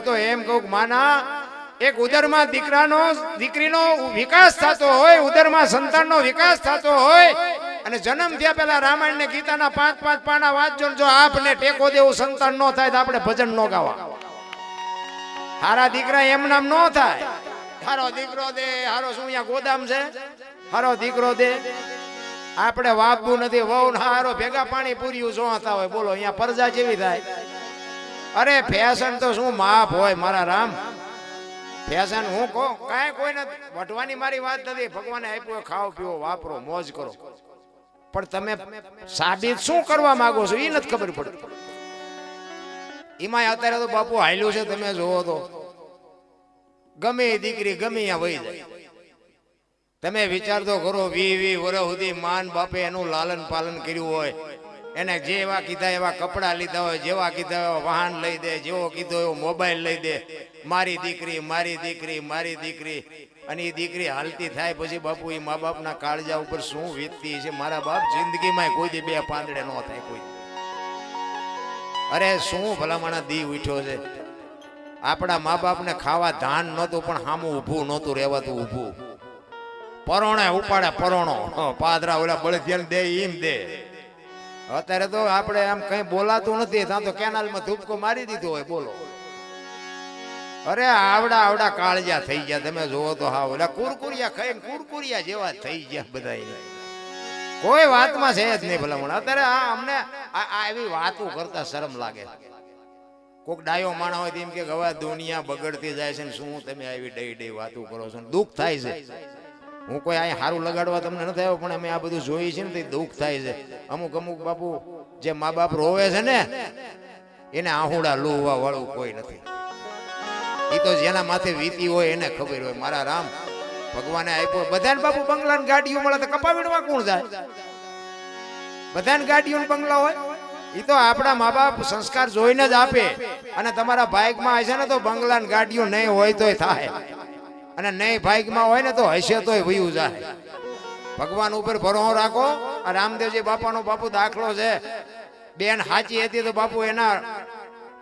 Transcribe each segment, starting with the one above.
તો એમ કહું માના એક ઉદરમાં દીકરીનો વિકાસ થતો હોય, ઉદરમાં સંતાનનો વિકાસ થતો હોય અને જન્મ થયા પહેલા રામાયણ ને ગીતાના 5-5 પાના વાંચજો. જો આપને ટેકો દેવું સંતાન ન થાય તો આપણે ભજન ન ગાવા. હારા દીકરા એમ નામ ન થાય. હારો દીકરો દે, હારો શું અહીંયા ગોદામ છે, હારો દીકરો દે. આપણે વાપવું નથી. વહુ હારો ભેગા પાણી પૂર્યું જોતા હોય. બોલો અહીંયા પરજા જેવી થાય. અરે ફેશન તો શું માપ હોય મારા રામ. ફેશન હું કહું કાંઈ કોઈ નથી વટવાની મારી વાત નથી. ભગવાને આપ્યું ખાઓ પીવો વાપરો મોજ કરો, પણ તમે સાબિત શું કરવા માંગો છો એ નથી ખબર પડતી. એમાં અત્યારે તો બાપુ હાલ્યું છે તમે જોવો તો ગમે દીકરી ગમે અહીંયા વહી જાય. તમે વિચાર તો કરો 20-20 વર્ષ સુધી માન બાપે એનું લાલન પાલન કર્યું હોય, એને જેવા કીધા એવા કપડા લીધા હોય, જેવા કીધા એવા વાહન લઈ દે, જેવો કીધો એવો મોબાઈલ લઈ દે. મારી દીકરી મારી દીકરી મારી દીકરી. અને એ દીકરી હાલતી થાય પછી બાપુ એ મા બાપના કાળજા ઉપર શું વીતતી છે. મારા બાપ જિંદગીમાં કોઈ દી બે પાંદડે ન થાય કોઈ. અરે શું ભલામણા દી ઉઠ્યો છે. આપણા મા બાપને ખાવા ધાન નહોતું પણ સામું ઊભું નહોતું રહેવાતું. ઊભું પરોણે ઉપાડે પરોણો પાદરા ઓલા બળદિયાને દે એમ દે. અત્યારે તો આપણે આમ કઈ બોલાતું નથી. ત્યાં તો કેનાલમાં ધૂપકો મારી દીધો હોય. બોલો અરે આવડા આવડા કાળજા થઈ ગયા. તમે જોવો તો હા ઓલા કુરકુરિયા ખાઈને કુરકુરિયા જેવા થઈ ગયા બધા. કોઈ વાતમાં છે જ નહીં ભલામણ. અત્યારે અમને એવી વાતો કરતા શરમ લાગે. કોઈક ડાયો માણસ હોય એમ કે હવે દુનિયા બગડતી જાય છે ને શું તમે આવી ડઈ ડઈ વાતો કરો છો. દુઃખ થાય છે. હું કોઈ અહીં સારું લગાડવા તમને નથી આવ્યો, પણ અમે આ બધું જોઈ છે ને તે દુઃખ થાય છે. અમુક અમુક બાપુ જે મા બાપ રોવે છે ને એને આહુડા લોહવા વાળું કોઈ નથી. એ તો જેના માથે વીતી હોય એને ખબર હોય. મારા રામ ભગવાને આપ્યો બધાને બાપુ બંગલા ગાડીઓ મળે તો કપા વીણવા કોણ જાય? બધાને ગાડીઓ બંગલા હોય. એ તો આપણા મા બાપ સંસ્કાર જોઈને જ આપે. અને તમારા બાઇકમાં હશે ને તો બંગલા ગાડીઓ નહીં હોય તોય થાય, અને નહીં બાઇકમાં હોય ને તો હશે તોય વયું જાય. ભગવાન ઉપર ભરોસો રાખો. આ રામદેવજી બાપાનો બાપુ દાખલો છે. બેન સાચી હતી તો બાપુ એના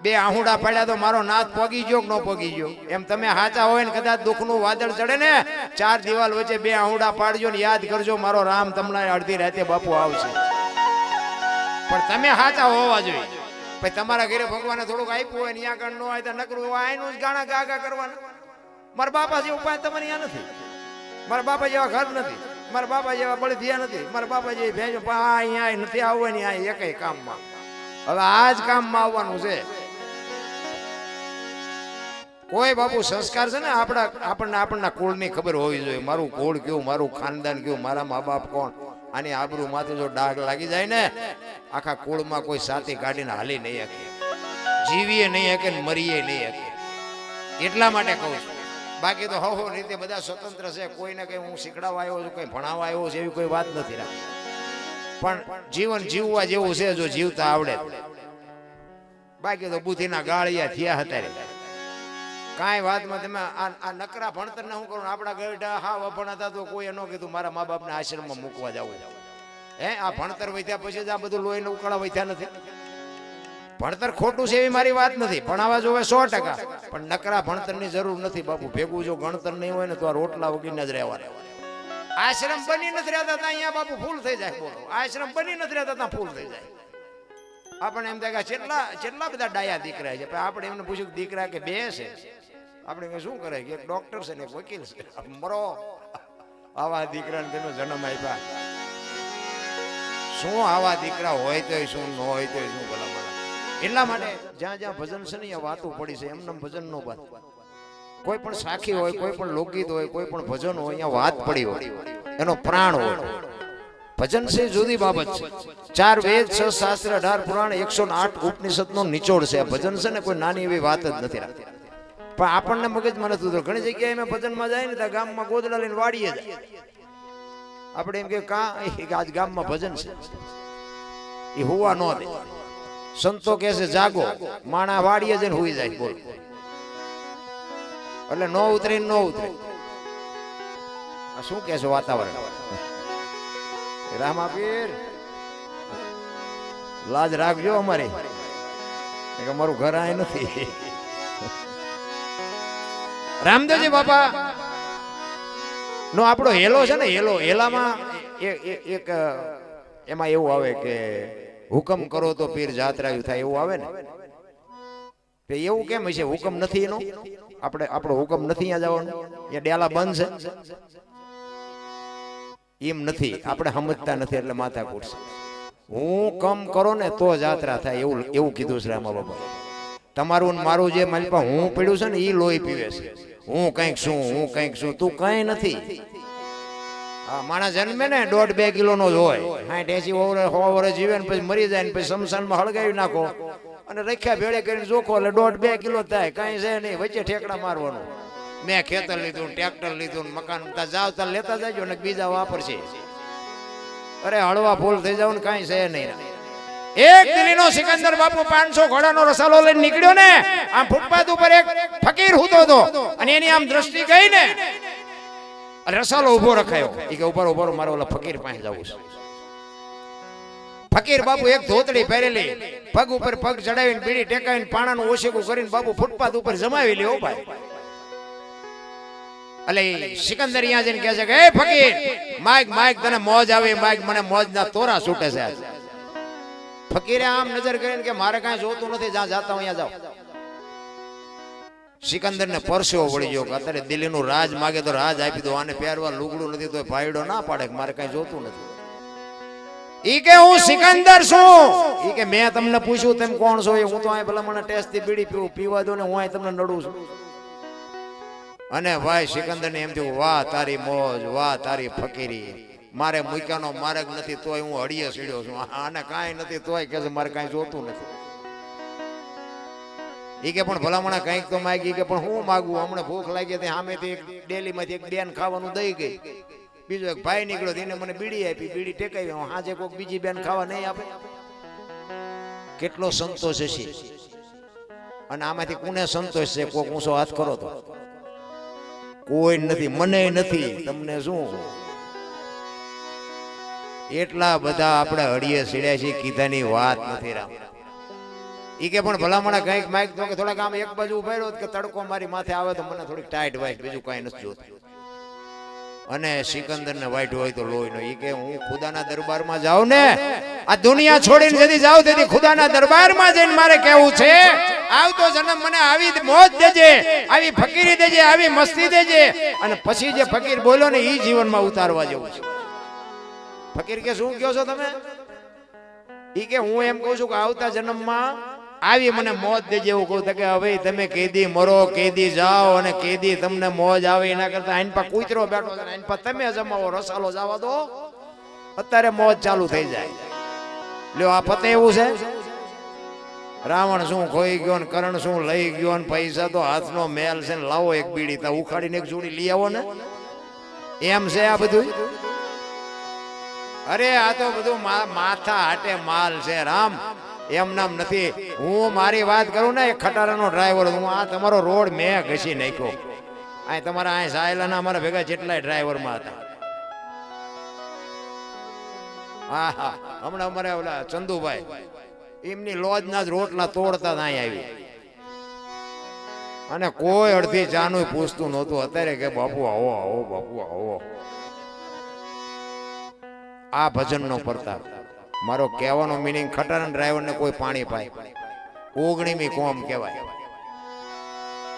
2 આહુડા પડ્યા તો મારો નાથ પોગી ગયો કે ન પોગી ગયો. એમ તમે સાચા હોય ને કદાચ દુઃખનું વાદળ ચડે ને 4 દિવાલ વચ્ચે 2 આહુડા પાડજો ને યાદ કરજો મારો રામ તમને અડધી રાતે બાપુ આવશે. પણ તમે સાચા હોવા જોઈએ. પછી તમારા ઘરે ભગવાને થોડુંક આપ્યું હોય ને ત્યાં કણ ન હોય તો નકરું આયનું જ ગાણા ગાગા કરવાના. મારા બાપા જેવો ઉપાય તમારે અહીંયા નથી. મારા બાપા જેવા ઘર નથી. મારા બાપા જેવા બળદિયા નથી. મારા બાપા જેવી ભેંસો અહીંયા નથી આવવાની. આ એકય કામમાં હવે આ જ કામમાં આવવાનું છે. કોઈ બાપુ સંસ્કાર છે ને આપણના કુળની ખબર હોવી જોઈએ. મારું કુળ કયું, મારું ખાનદાન કયું, મારા મા બાપ કોણ. આની આબરૂ માથે જો ડાઘ લાગી જાય ને આખા કુળમાં કોઈ સાથી કાઢીને હાલી નહીં શકે, જીવીએ નહીં શકે ને મરીએ નહીં શકે. એટલા માટે કહું છું. બાકી તો હો રીતે બધા સ્વતંત્ર છે. કોઈને કઈ હું શીખડાવવા આવ્યો છું, કઈ ભણાવવા આવ્યો છે એવી કોઈ વાત નથી રાખી. પણ જીવન જીવવા જેવું છે જો જીવતા આવડે. બાકી તો બુદ્ધિના ગાળિયા થયા હતા. કાંઈ વાતમાં તમે આ નકરા ભણતર શું કરું. આપણા ગઢા હા વભણ હતા તો કોઈ ન કીધું મારા મા બાપને આશ્રમમાં મૂકવા જવું. આ ભણતર વધ્યા પછી જ આ બધું લોહીને ઉકાળા વધ્યા નથી. ભણતર ખોટું છે એવી મારી વાત નથી. ભણાવવા જોવે 100%, પણ નકરા ભણતરની જરૂર નથી બાપુ. ભેગું જો ગણતર નહીં હોય ને તો આ રોટલા વગીને જ રહેવાના. આશ્રમ બની નથી રહેતા ત્યાં અહીંયા બાપુ ફૂલ થઈ જાય. બોલો આશ્રમ બની નથી રહેતા ત્યાં ફૂલ થઈ જાય. આપણે એમ થાય કે કેટલા બધા ડાયા દીકરા છે. આપણે એમને પૂછ્યું દીકરા કે 2 છે. આપણે શું કરે કે એક ડોક્ટર છે ને એક વકીલ છે. મરો આવા દીકરાને તેનો જન્મ આપ્યા. શું આવા દીકરા હોય તો શું ન હોય તો શું ભલા. એટલા માટે જ્યાં જ્યાં ભજન છે ને વાતો પડી છે. એમને ભજન નો વાત. કોઈ પણ સાખી હોય, કોઈ પણ લોકગીત હોય, કોઈ પણ ભજન હોય, અહીંયા વાત પડી હોય એનો પ્રાણ હોય. ભજન છે જુદી બાબત છે. 4 વેદ 6 શાસ્ત્ર 18 પુરાણ 108 ઉપનિષદ નો નિચોડ છે. ભજન છે ને કોઈ નાની એવી વાત જ નથી રાખતી. પણ આપણને મગજમાં નથી ઉતરતું. ઘણી જગ્યાએ અમે ભજનમાં જાય ને ત્યાં ગામમાં ગોદડા લઈને વાડીએ જાય. આપણે એમ કે આજ ગામમાં ભજન છે એ હોવા ન દે. સંતો કહે છે જાગો, માણા વાડીએ જઈને હોઈ જાય. બોલ એટલે નો ઉતરે નો ઉતરે. આ શું કે છે વાતાવરણ? રામાપીર લાજ રાખજો અમારી, અમારું ઘર આ નથી. રામદેવજી બાપા નો આપણો હેલો છે ને, હેલામાં એક એમાં એવું આવે કે હુકમ કરો તો પીર જાત્રાયું થાય, એવું આવે ને. એવું કેમ હશે? હુકમ નથી એનો? આપણો હુકમ નથી અહીંયા જવાનું, અહીંયા ડેલા બંધ છે એમ નથી. આપણે સમજતા નથી એટલે માથા કૂટશે. હું કમ કરો ને તો જાત્રા થાય, એવું કીધું છે રામા બાબા. તમારું મારું જે મારી પાસે હું પીડ્યું છે ને એ લોહી પીવે છે. હું કંઈક છું, તું કઈ નથી. માણસ જન્મે ને 1.5-2 કિલો નો જ હોય, 60-80 વર્ષ જીવે ને પછી મરી જાય ને પછી શમશાનમાં હળગાવી નાખો અને રખ્યા ભેળે કરીને જોખો એટલે 1.5-2 કિલો થાય. કઈ છે નહીં, વચ્ચે ઠેકડા મારવાનું. મેં ખેતર લીધું, ટ્રેક્ટર લીધું, મકાન જાવ ત્યાં લેતા જજો ને બીજા વાપરશે. અરે હળવા ફૂલ થઈ જાવ ને કઈ છે નહીં. એક દિલ્હીનો સિકંદર બાપુ 500 ઘોડાનો રસાલો લઈને નીકળ્યો ને, આમ ફૂટપાથ ઉપર એક ફકીર હૂતો હતો અને એની આમ દ્રષ્ટિ ગઈ ને, રસાલો ઉભો રખાયો. એ કે ઉપર ઉભો મારો ઓલા ફકીર પાસે જવું છે. ફકીર બાપુ એક ધોતડી પહેરેલી, પગ ઉપર પગ ચડાવીને બીડી ટેકાવીને પાણાનું ઓશેકું કરીને બાપુ ફૂટપાથ ઉપર જમાવી લ્યો ભાઈ. એટલે સિકંદર અહીંયા જઈને કહે છે કે એ ફકીર, માઈક તને મોજ આવે, માઈક મને મોજના તોરા છૂટે છે. ફકીરે આમ નજર કરીને કે મારે કાંઈ જોતું નથી, જ્યાં જાતા અહીંયા જાઓ. સિકંદર ને પરસેવો વળી ગયો કે અત્યારે દિલ્હીનું રાજ માગે તો રાજ આપી દો, આને પહેરવા લુગડું નથી તો ભાઈડો ના પાડે કે મારે કાંઈ જોતું નથી. ઈ કે હું સિકંદર છું. ઈ કે મેં તમને પૂછ્યું તેમ કોણ છો? હું તો અહીં ભલા મને ટેસ્ટ થી બીડી પીવા દો ને હું અહીં તમને નડું છું. અને ભાઈ સિકંદર ને એમ થયું, વાહ તારી મોજ, વાહ તારી ફકીરી. મારે મૂક્યાનો માર્ગ નથી તોય હું હળીએ સીડ્યો છું, આને કાંઈ નથી તોય કે મારે કાંઈ જોતું નથી. ઈ કે પણ ભલામણા કંઈક તો માગી, કે પણ હું માગું? હમણાં ભૂખ લાગી હતી, સામેથી એક ડેલીમાંથી એક બેન ખાવાનું દઈ ગઈ. બીજો એક ભાઈ નીકળ્યો, એને મને બીડી આપી, બીડી ટેકાવી. હાજે કોઈક બીજી બેન ખાવા નહીં આપે? કેટલો સંતોષ હશે. અને આમાંથી કોને સંતોષ છે? કોઈક ઊંચો હાથ કરો તો. કોઈ નથી, મને નથી, તમને શું? એટલા બધા આપણે હળીએ સીડ્યા છીએ, કીધાની વાત નથી રામ. ઈ કે પણ ભલામણા કંઈક માઈક તો કે થોડાક આમ એક બાજુ ઉભા રહ્યો કે તડકો મારી માથે આવે તો મને થોડીક ટાઈટ વાઈટ, બીજું કઈ નથી જોતું. અને સિકંદર ને વાઈટ હોય તો લોહી નો. ઈ કે હું ખુદાના દરબારમાં જાઉં ને, આ દુનિયા છોડીને જતી જાઉં તેથી ખુદાના દરબારમાં જઈને મારે કેવું છે, આવતો જન્મ મને આવી મોજ દેજે, આવી ફકીરી દેજે, આવી મસ્તી દેજે. અને પછી જે ફકીર બોલ્યો ને ઈ જીવનમાં ઉતારવા જેવું છે. ફકીર કે શું કહો છો તમે? ઈ કે હું એમ કહું છું કે આવતા જન્મમાં આવી મને મોજ દેજે એવું કહું. કે હવે તમે કેદી મરો, કેદી જાઓ અને કેદી તમને મોજ આવે, એના કરતા આઈન પા કૂતરો બેઠો છે, આઈન પા તમે જમાવો, રસાલો જવા દો, અત્યારે મોજ ચાલુ થઈ જાય. લ્યો આ પતે એવું છે. રાવણ શું ખોઈ ગયો ને કરણ શું લઈ ગયો ને પૈસા તો હાથનો મેલ છે ને, લાવો એક બીડી તા ઉખાડીને એક જોડી લઈ આવો ને, એમ છે આ બધું. અરે આ તો બધું માથા હાટે માલ છે રામ, એમ નામ નથી. હું મારી વાત કરું ને, એક ખટારાનો ડ્રાઈવર, હું આ તમારો રોડ મેં ઘસી નાખ્યો. આ તમારા અહીં સાયલાના અમારા ભેગા જેટલાય ડ્રાઈવરમાં હતા. હા હા, હમણાં અમારે ઓલા ચંદુભાઈ એમની લોજના જ રોટલા તોડતા અહીં આવી, અને કોઈ અડધી ચાનું પૂછતું નહોતું. અત્યારે કે બાપુ આવો આવો, બાપુ આવો. આ ભજનનો પ્રતાપ. મારો કહેવાનો મીનિંગ, ખટારા ડ્રાઈવરને કોઈ પાણી પાય, ઓગણીમી કોમ કહેવાય.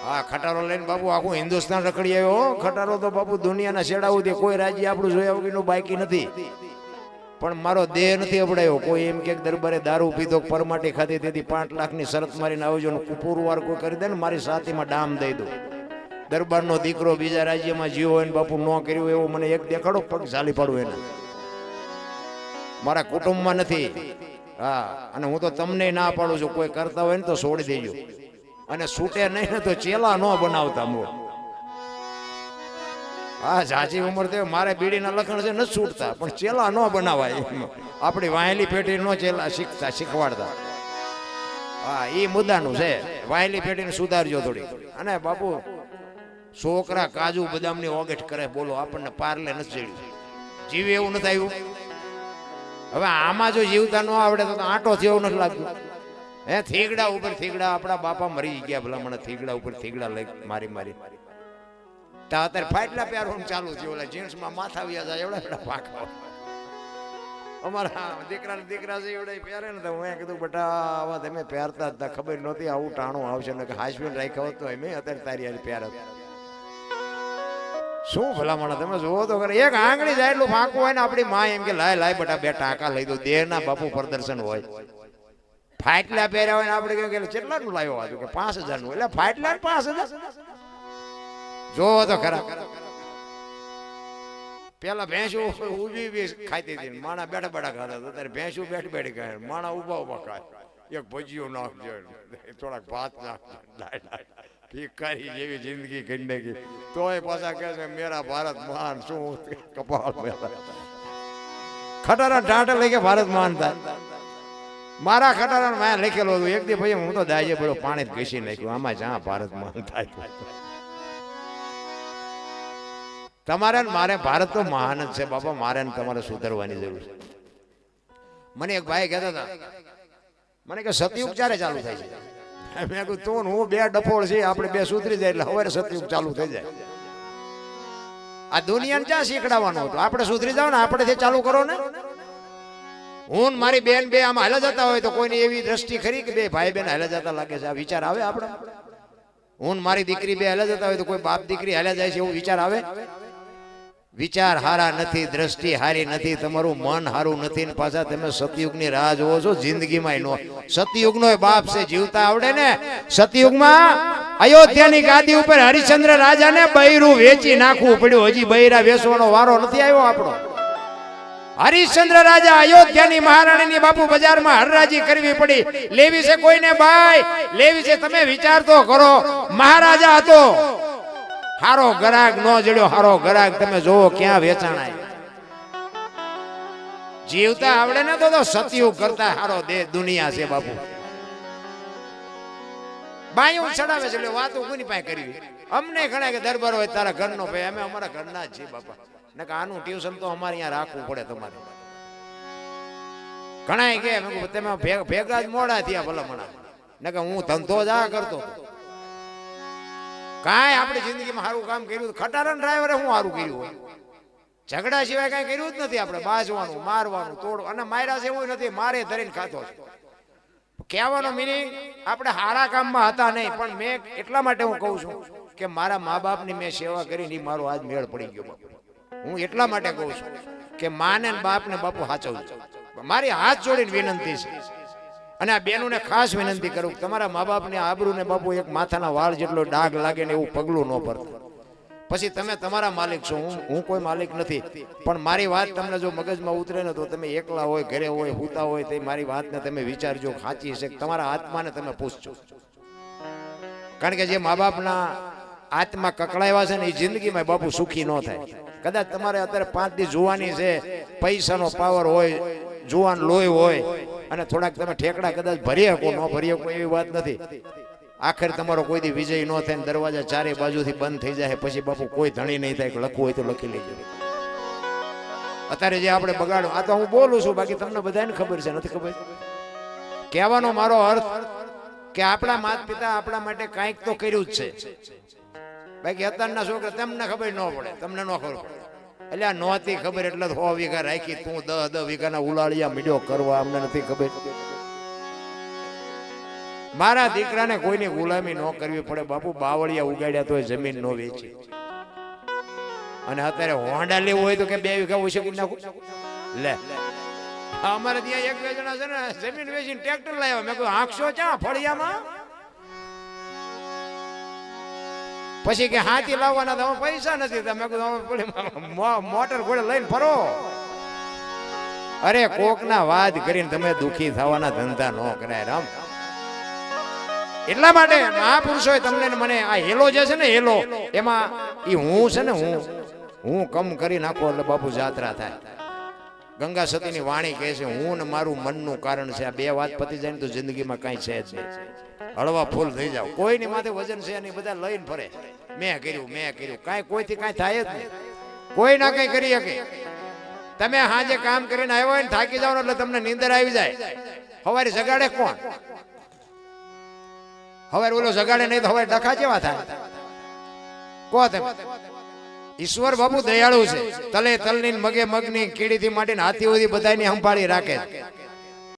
હા, ખટારો લઈને બાપુ આખું હિન્દુસ્તાન રખડી આવ્યો. ખટારો તો બાપુ દુનિયાના છેડા સુધી કોઈ રાજ્ય આપણું જોયા વગરનું બાકી નથી. પણ મારો દેહ નથી અપડાયો. કોઈ એમ કે દરબારે દારૂ પીધો, પરમાટી ખાધી, તેથી 5 લાખની શરત મારીને આવજો ને પુરવાર કોઈ કરી દે ને મારી સાથીમાં ડામ દઈ દો. દરબારનો દીકરો બીજા રાજ્યમાં જીવો હોય ને બાપુ ન કર્યું એવું મને એક દેખાડો, પગ ઝાલી પાડું એને. મારા કુટુંબમાં નથી. હા, અને હું તો તમને ના પાડું છું, કોઈ કરતા હોય ને તો છોડી દેજો, અને છૂટે નહીં ને તો ચેલા ન બનાવતા. હા, ઝાઝી ઉંમર થયો, મારે બીડીના લખણ છે નથી છૂટતા, પણ ચેલા ન બનાવાય. આપણી વાયેલી પેઢી નો ચેલા શીખવાડતા. હા, એ મુદ્દાનું છે. વાયેલી પેઢીને સુધારજો થોડી. અને બાપુ છોકરા કાજુ બદામની ઓગેટ કરે, બોલો આપણને પારલે નથી ચડ્યું, જીવે એવું નથી આવ્યું. હવે આમાં જો જીવતા ન આવડે તો આંટો થયો એવું નથી લાગતું. હે, થીગડા ઉપર થીગડા, આપણા બાપા મરી ગયા ભલા મને થીગડા ઉપર થીગડા લઈ મારી મારી. તો અત્યારે ફાટલા પહેરવાનું ચાલુ થયું, ઓલા જીન્સમાં માથા વ્યા જાય એવડા એવડા પાકા. અમારા દીકરા છે એવડા પહેરે ને તો મેં કીધું બેટા આવા તમે પહેરતા જ ખબર નહોતી આવું ટાણું આવશે ને કે હાસવીને રાખ્યો હતો મેં અત્યારે તારી યાર પહેર શું ભલામણ તમે જોવો તો કરે એક આંગળી જાય એટલું ફાંકું હોય ને આપણી માં એમ કે લાય લાય બેટા બે ટાંકા લઈ દો દેહના બાપુ પ્રદર્શન હોય. ફાટલા પહેર્યા હોય ને આપણે કેમ કે કેટલા નું લાવ્યો હતું કે 5000 નું એટલે ફાટલા 5000 જોવો તો ખરા. પેલા ભેંસું ઉભી ખાતી હતી માણા બેઠા બેઠા ખાતા હતા, ત્યારે ભેંસું બેઠી બેઠી ખાય માણા ઉભા ઉભા ખાય. એક ભજીયો નાખજો થોડાક ભાત નાખજો ભિખારી જેવી જિંદગી કરી નાખી તોય પાછા કહે છે મેરા ભારત મહાન. શું કપાળ ખટારા ટાંટે લઈ કે ભારત મહાન થાય. મારા ખટારા મેં લખેલો હતું એક દી ભાઈ હું તો દાજે બધો પાણી ઘસી નાખ્યું આમાં જ્યાં ભારત મહાન થાય. તમારે મારે ભારત તો મહાન જ છે બાપા, મારે તમારે સુધરવાની જરૂર છે. મને એક ભાઈ કહેતા હતા મને કે સતયુગ ક્યારે ચાલુ થાય છે? મેં કીધું તું હું બે ડફોળ છે આપણે બે સુધરી જાય એટલે હવે સતયુગ ચાલુ થઈ જાય. આ દુનિયાને ક્યાં શીખડાવવાનું હતું? આપણે સુધરી જાવ ને આપણેથી ચાલુ કરો ને. હું મારી બેન બે આમાં હાલા જતા હોય તો કોઈની એવી દ્રષ્ટિ ખરી કે બે ભાઈ બેન હાલા જતા લાગે છે આ વિચાર આવે આપણે? હું મારી દીકરી બે હાલા જતા હોય તો કોઈ બાપ દીકરી હાલા જાય છે એવું વિચાર આવે? વિચાર હારા નથી, દ્રષ્ટિ હારી નથી, તમારું મન હારું નથી, પાછા તમે સતયુગની રાહ જોવો છો. જિંદગીમાં નો સતયુગનો બાપ છે, જીવતા આવડે ને. સતયુગમાં અયોધ્યાની ગાદી ઉપર હરિશ્ચંદ્ર રાજાને બૈરું વેચી નાખવું પડ્યું. હજી બૈરા વેચવાનો વારો નથી આવ્યો આપણો. હરિશ્ચંદ્ર રાજા અયોધ્યાની મહારાણીની બાપુ બજારમાં હરરાજી કરવી પડી. લેવી છે કોઈને બાઈ લેવી છે, તમે વિચાર તો કરો. મહારાજા હતો, હારો ગરાગ નો જડ્યો, હારો ગરાગ તમે જોવો ક્યાં વેચાણાય. જીવતા આવડે ને તો સતયુગ કરતા હારો દે દુનિયા છે બાપુ. બાયું ચડાવે છે એટલે વાતો કોની પાસે કરવી? અમને ઘણા કે દરબાર હોય તારા ઘરનો ભાઈ, અમે અમારા ઘરના જ છીએ બાપા. ને કે આનું ટ્યુશન તો અમારે અહીંયા રાખવું પડે તમારે. ઘણા કે તમે ભેગા જ મોડા થયા ભલામણા ને કે હું ધંધો જ આ કરતો. કાંઈ આપણી જિંદગીમાં સારું કામ કર્યું? ખટારાના ડ્રાઈવરે હું સારું કર્યું હોય? ઝઘડા સિવાય કાંઈ કર્યું જ નથી. આપણે બાજવાનું મારવાનું તોડવાનું અને માર્યા છે એવું નથી, મારે ધરીને ખાતો છે. કહેવાનો મિનિંગ આપણે સારા કામમાં હતા નહીં, પણ મેં એટલા માટે હું કહું છું કે મારા મા બાપની મેં સેવા કરીને મારો આજ મેળ પડી ગયો બાપુ. હું એટલા માટે કહું છું કે માને બાપને બાપુ સાચવજો. મારી હાથ જોડીને વિનંતી છે અને આ બેનોને ખાસ વિનંતી કરું તમારા મા બાપને આબરૂને બાપુ એક માથાના વાળ જેટલો ડાઘ લાગે ને એવું પગલું ન ભરતા. પછી તમે તમારા માલિક છો, હું કોઈ માલિક નથી. પણ મારી વાત તમને જો મગજમાં ઉતરે ને તો તમે એકલા હોય, ઘરે હોય, હુતા હોય તે મારી વાતને તમે વિચારજો સાચી છે. તમારા આત્માને તમે પૂછજો, કારણ કે જે મા બાપના આત્મા કકડાવ્યા છે ને એ જિંદગીમાં બાપુ સુખી ન થાય. કદાચ તમારે અત્યારે 5 દી જોવાની છે, પૈસાનો પાવર હોય, જુવાન લોહી હોય અને થોડાક તમે ઠેકડા કદાચ ભરી શકો ન ભરી શકો એવી વાત નથી. આખર તમારો કોઈ દી વિજય ન થાય, દરવાજા ચારે બાજુથી બંધ થઈ જાય, પછી બાપુ કોઈ ધણી નહીં થાય. લખવું હોય તો લખી લેજો. અત્યારે જે આપણે બગાડો, આ તો હું બોલું છું, બાકી તમને બધાને ખબર છે, નથી ખબર? કહેવાનો મારો અર્થ કે આપણા માતા પિતા આપણા માટે કાંઈક તો કર્યું જ છે. બાકી અત્યારના છોકરા તમને ખબર ન પડે, તમને ન ખબર પડે. એટલે આ નહોતી ખબર એટલે 100 વીઘા રાખી, તું 10 વીઘાના ઉલાળિયા મીડિયો કરવા, અમને નથી ખબર. મારા દીકરાને કોઈની ગુલામી ન કરવી પડે બાપુ. બાવળિયા ઉગાડ્યા તો જમીન ન વેચી. અને અત્યારે હોંડા લેવું હોય તો કે 2 વીઘા ઓછી કરી નાખું. લે અમારે ત્યાં 1-2 જણા છે ને જમીન વેચીને ટ્રેક્ટર લાવ્યા. મેં કહ્યું આંખશો ક્યાં ફળિયામાં? પછી કે હાથી લાવવાના તમે પૈસા નથી. તમે મોટર ઘોડે લઈને ફરો. અરે કોકના વાદ કરીને તમે દુખી થવાના ધંધા ન કરાય રામ. એટલા માટે મહાપુરુષોએ તમને મને આ હેલો જે છે ને હેલો, એમાં એ હું છે ને હું કમ કરી નાખો એટલે બાપુ જાત્રા થાય. ગંગા સતીની વાણી કહે છે હું ને મારું મનનું કારણ છે. આ 2 વાત પતી જાય ને તો જિંદગીમાં કાંઈ છે જ નહીં. હળવા ફૂલ થઈ જાવ. કોઈની માથે વજન છે નહીં, બધા લઈને ફરે. મેં કર્યું કાંઈ કોઈથી કાંઈ થાય જ નહીં. કોઈ ના કંઈ કરી શકે. તમે હાજે કામ કરીને આવ્યો હોય ને થાકી જાવ એટલે તમને નીંદર આવી જાય. સવારે જગાડે કોણ? સવારે ઓલો જગાડે નહીં તો સવારે ડખા જેવા થાય. કહો તમે ઈશ્વર બાપુ દયાળુ છે તલે તલની મગે મગની કીડીથી માંડીને હાથી સુધી બધાની સંભાળી રાખે